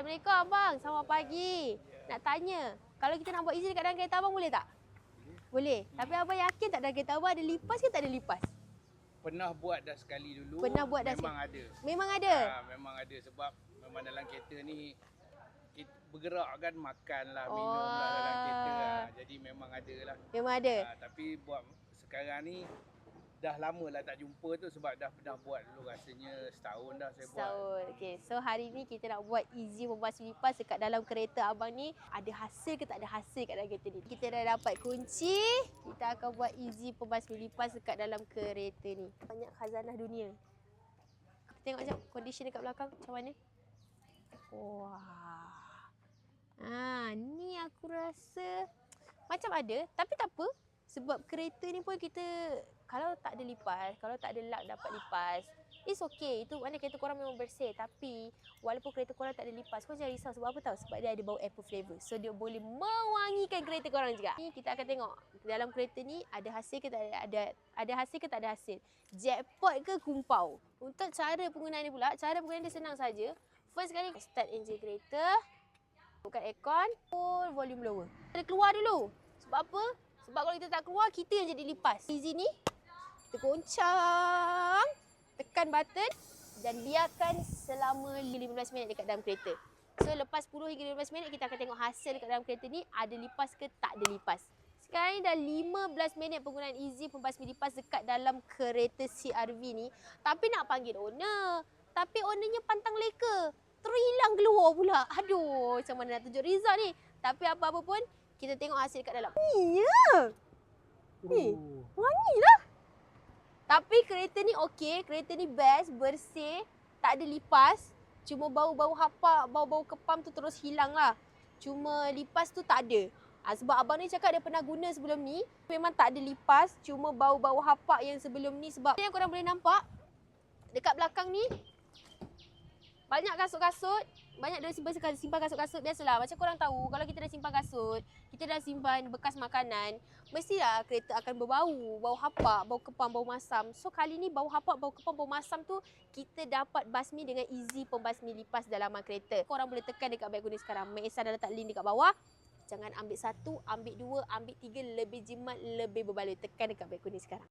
Assalamualaikum abang, selamat pagi. Nak tanya, kalau kita nak buat easy dekat dalam kereta abang boleh tak? Boleh. Tapi abang yakin tak dalam kereta abang ada lipas ke tak ada lipas? Pernah buat dah sekali dulu. Pernah buat dah memang ada. Memang ada? Memang ada sebab memang dalam kereta ni kita bergerak kan, makan lah, minum lah dalam kereta lah. Jadi memang ada lah. Memang ada? Tapi buat sekarang ni dah lama lah tak jumpa tu sebab dah pernah buat dulu, rasanya setahun dah saya buat. Setahun. Okay. So hari ni kita nak buat easy membasuh lipas dekat dalam kereta abang ni. Ada hasil ke tak ada hasil kat dalam kereta ni? Kita dah dapat kunci. Kita akan buat easy pembasuh lipas dekat dalam kereta ni. Banyak khazanah dunia. Kita tengok macam condition dekat belakang macam mana. Wah. Ni aku rasa macam ada tapi tak apa. Sebab kereta ni pun kita kalau tak ada lipas, kalau tak ada lak dapat lipas, it's okay. Itu mana kereta korang memang bersih. Tapi walaupun kereta korang tak ada lipas, korang jangan risau. Sebab apa tahu? Sebab dia ada bau apple flavor. So dia boleh mewangikan kereta korang juga. Ni kita akan tengok dalam kereta ni ada hasil ke tak ada hasil ke tak ada hasil. Jackpot ke kumpau. Untuk cara penggunaan dia pula, cara penggunaan dia senang saja. First kali start enjin kereta. Buka aircon, full volume lower. Kita keluar dulu. Sebab apa? Sebab kalau kita tak keluar, kita yang jadi lipas. Easy ni, kita goncang, tekan button dan biarkan selama 15 minit dekat dalam kereta. So lepas 10 hingga 15 minit, kita akan tengok hasil dekat dalam kereta ni, ada lipas ke tak ada lipas. Sekarang ni dah 15 minit penggunaan easy pembasmi lipas dekat dalam kereta CR-V ni. Tapi nak panggil owner. Tapi ownernya pantang leka. Terhilang keluar pula. Aduh, macam mana nak tunjuk result ni. Tapi apa-apa pun, kita tengok hasil kat dalam. Ya. Ni, wangi lah. Tapi kereta ni okey, kereta ni best, bersih, tak ada lipas. Cuma bau-bau hapak, bau-bau kepam tu terus hilang lah. Cuma lipas tu tak ada. Sebab abang ni cakap dia pernah guna sebelum ni, memang tak ada lipas, cuma bau-bau hapak yang sebelum ni. Sebab yang korang boleh nampak, dekat belakang ni, banyak kasut-kasut, banyak dah simpan kasut-kasut. Biasalah, macam korang tahu, kalau kita dah simpan kasut, kita dah simpan bekas makanan, mestilah kereta akan berbau, bau hapak, bau kepam, bau masam. So kali ni bau hapak, bau kepam, bau masam tu kita dapat basmi dengan easy pembasmi lipas dalaman kereta. Korang boleh tekan dekat beg kuning sekarang. Mek Esa dah letak link dekat bawah. Jangan ambil satu, ambil dua, ambil tiga, lebih jimat, lebih berbaloi. Tekan dekat beg kuning sekarang.